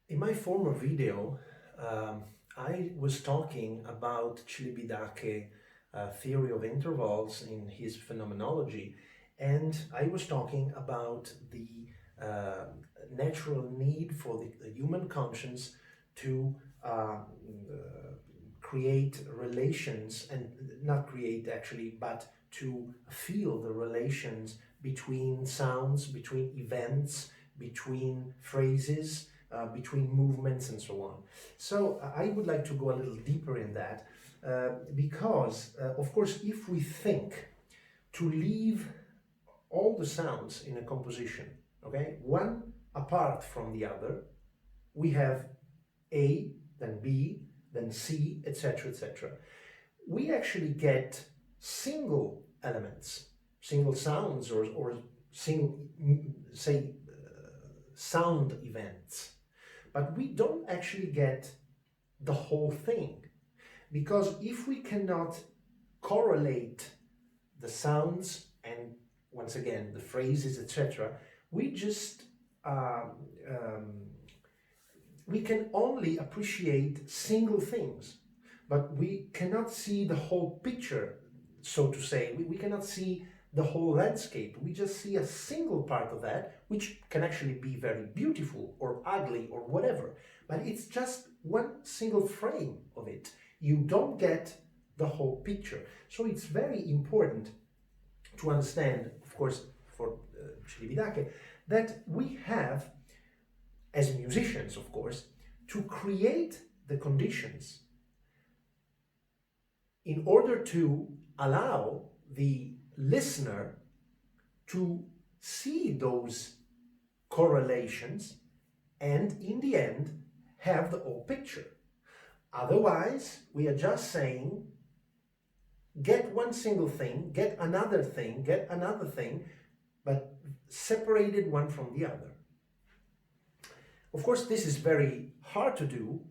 In my former video, I was talking about Celibidache theory of intervals in his fenomenology, and I was talking about the uh, natural need for the human conscience to create relations, and not create actually, but to feel the relations between sounds, between events, between phrases, between movements, and so on. So I would like to go a little deeper in that because, of course, if we think to leave all the sounds in a composition, okay, one apart from the other, we have A, then B, then C, etc., etc. We actually get single elements, single sounds, or single, say, sound events. But we don't actually get the whole thing, because if we cannot correlate the sounds and, once again, the phrases, etc., we just we can only appreciate single things, but we cannot see the whole picture, so to say. We cannot see the whole landscape. We just see a single part of that, which can actually be very beautiful or ugly or whatever, but it's just one single frame of it. You don't get the whole picture. So it's very important to understand, of course, for Celibidache, that we have, as musicians, of course, to create the conditions in order to allow the listener to see those correlations and, in the end, have the whole picture. Otherwise, we are just saying, get one single thing, get another thing, but separated one from the other. Of course, this is very hard to do,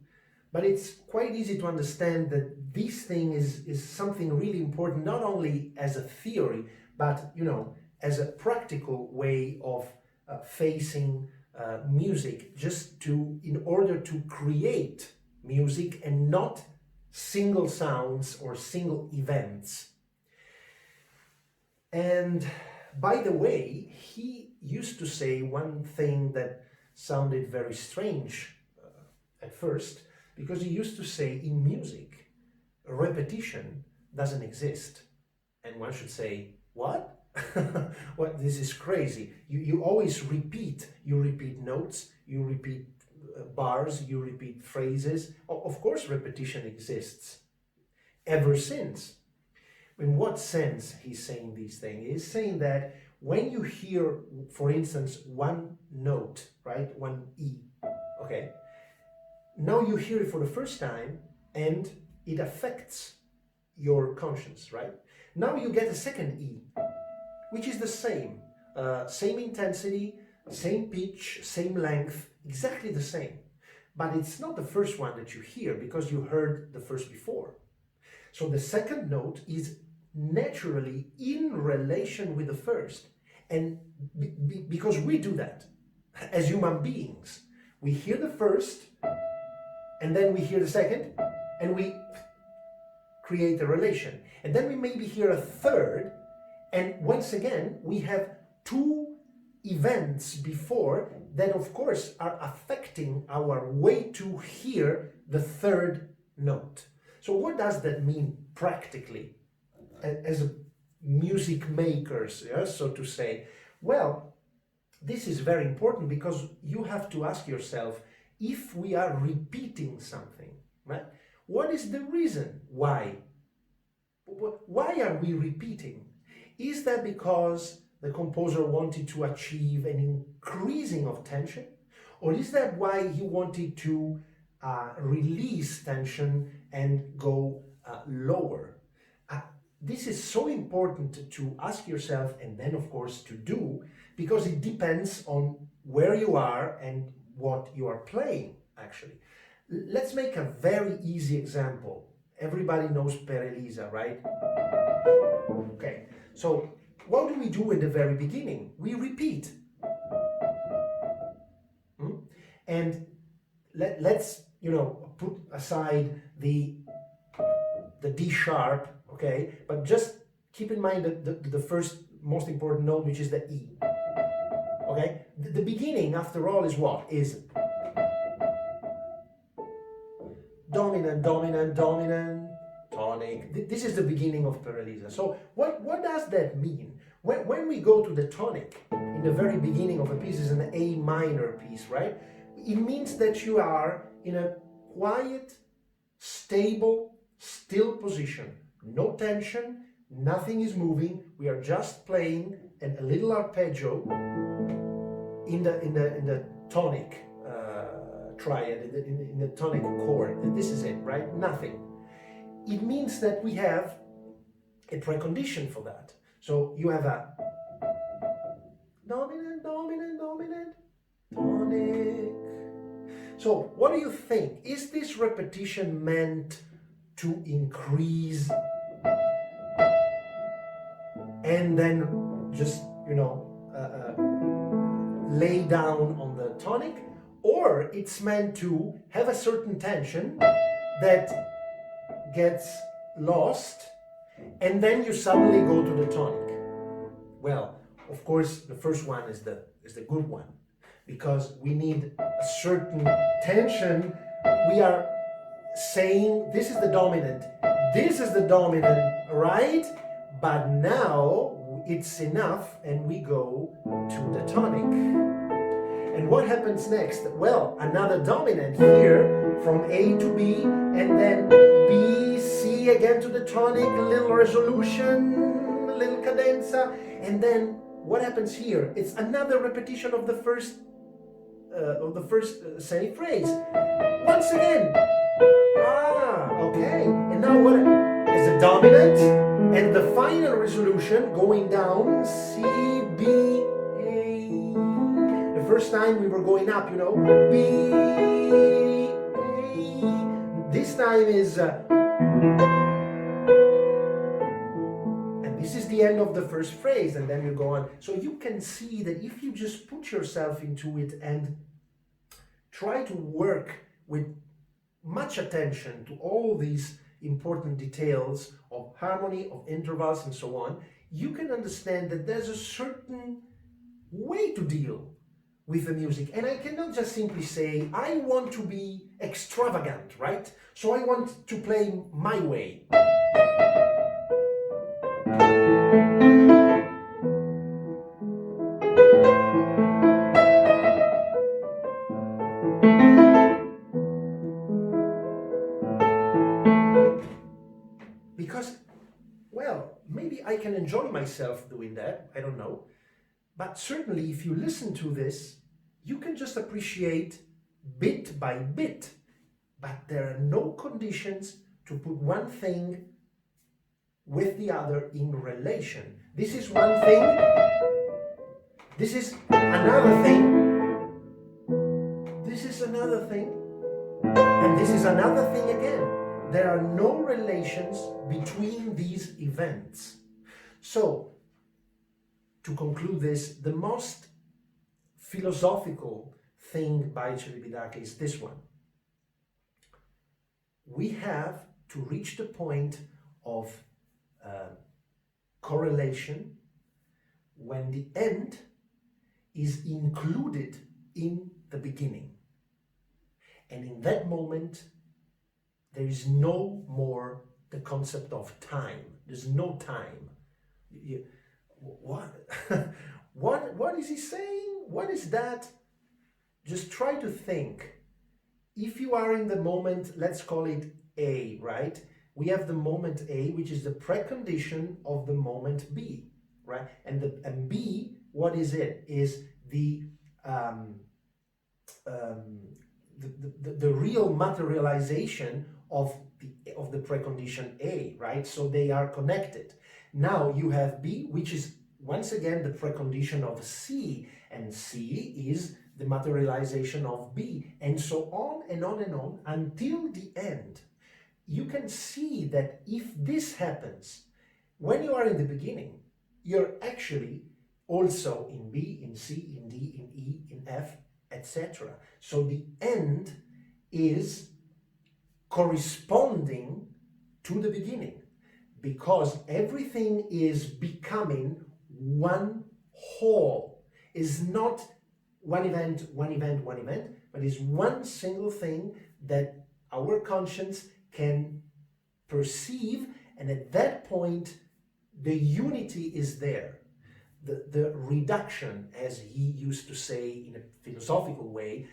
but it's quite easy to understand that this thing is something really important, not only as a theory, but, as a practical way of facing music, in order to create music and not single sounds or single events. And by the way, he used to say one thing that sounded very strange at first, because he used to say, in music, repetition doesn't exist. And one should say, what? What? This is crazy. You always repeat. You repeat notes, you repeat bars, you repeat phrases. Of course repetition exists. Ever since. In what sense he's saying these things? He's saying that when you hear, for instance, one note, right, one E, okay, now you hear it for the first time and it affects your conscience, right? Now you get a second E, which is the same, same intensity, same pitch, same length, exactly the same. But it's not the first one that you hear, because you heard the first before. So the second note is naturally in relation with the first. And because we do that as human beings, we hear the first, and then we hear the second, and we create a relation. And then we maybe hear a third, and once again, we have two events before that, of course, are affecting our way to hear the third note. So what does that mean practically as music makers, so to say? Well, this is very important, because you have to ask yourself, if we are repeating something, right? What is the reason why? Why are we repeating? Is that because the composer wanted to achieve an increasing of tension? Or is that why he wanted to release tension and go lower? This is so important to ask yourself, and then, of course, to do, because it depends on where you are and what you are playing, actually. Let's make a very easy example. Everybody knows Per Elisa, right? Okay, so what do we do in the very beginning? We repeat. And let's, you know, put aside the D sharp, okay? But just keep in mind that the first most important note, which is the E, okay? The beginning, after all, is what? Is dominant, dominant, dominant, tonic. This is the beginning of Paralisa. So what does that mean? When we go to the tonic in the very beginning of a piece, is an A minor piece, right? It means that you are in a quiet, stable, still position. No tension, nothing is moving. We are just playing a little arpeggio in the tonic triad, in the tonic chord. This is it, right? Nothing. It means that we have a precondition for that. So you have a dominant, dominant, dominant, tonic. So what do you think? Is this repetition meant to increase and then just, you know, lay down on the tonic? Or it's meant to have a certain tension that gets lost and then you suddenly go to the tonic? Well, of course, the first one is the good one, because we need a certain tension. We are saying this is the dominant, this is the dominant, right? But now it's enough and we go to the tonic. And what happens next? Well, another dominant here from A to B, and then B, C again to the tonic, a little resolution, a little cadenza, and then what happens here? It's another repetition of the first semi-phrase. Once again. Okay. And now what is a dominant, and the final resolution going down, C, B, first time we were going up, you know, B, A. This time is, and this is the end of the first phrase, and then you go on. So you can see that if you just put yourself into it and try to work with much attention to all these important details of harmony, of intervals, and so on, you can understand that there's a certain way to deal with the music. And I cannot just simply say, I want to be extravagant, right? So I want to play my way. Because, well, maybe I can enjoy myself doing that, I don't know. But certainly if you listen to this, you can just appreciate bit by bit. But there are no conditions to put one thing with the other in relation. This is one thing, this is another thing, this is another thing, and this is another thing again. There are no relations between these events. So, to conclude this, the most philosophical thing by Celibidache is this one. We have to reach the point of correlation when the end is included in the beginning. And in that moment, there is no more the concept of time. There's no time. What? What is he saying? What is that? Just try to think. If you are in the moment, let's call it A, right? We have the moment A, which is the precondition of the moment B, right? And B, what is it? Is the real materialization of the precondition A, right? So they are connected. Now you have B, which is once again the precondition of C, and C is the materialization of B, and so on and on and on until the end. You can see that if this happens when you are in the beginning, you're actually also in B, in C, in D, in E, in F, etc. So the end is corresponding to the beginning, because everything is becoming one whole. Is not one event, but is one single thing that our conscience can perceive, and at that point the unity is there. The reduction, as he used to say in a philosophical way,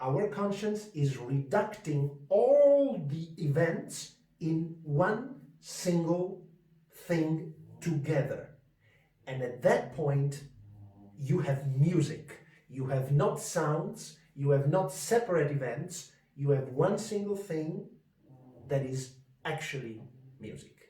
our conscience is reducting all the events in one single thing together. And at that point, you have music. You have not sounds, you have not separate events, you have one single thing that is actually music.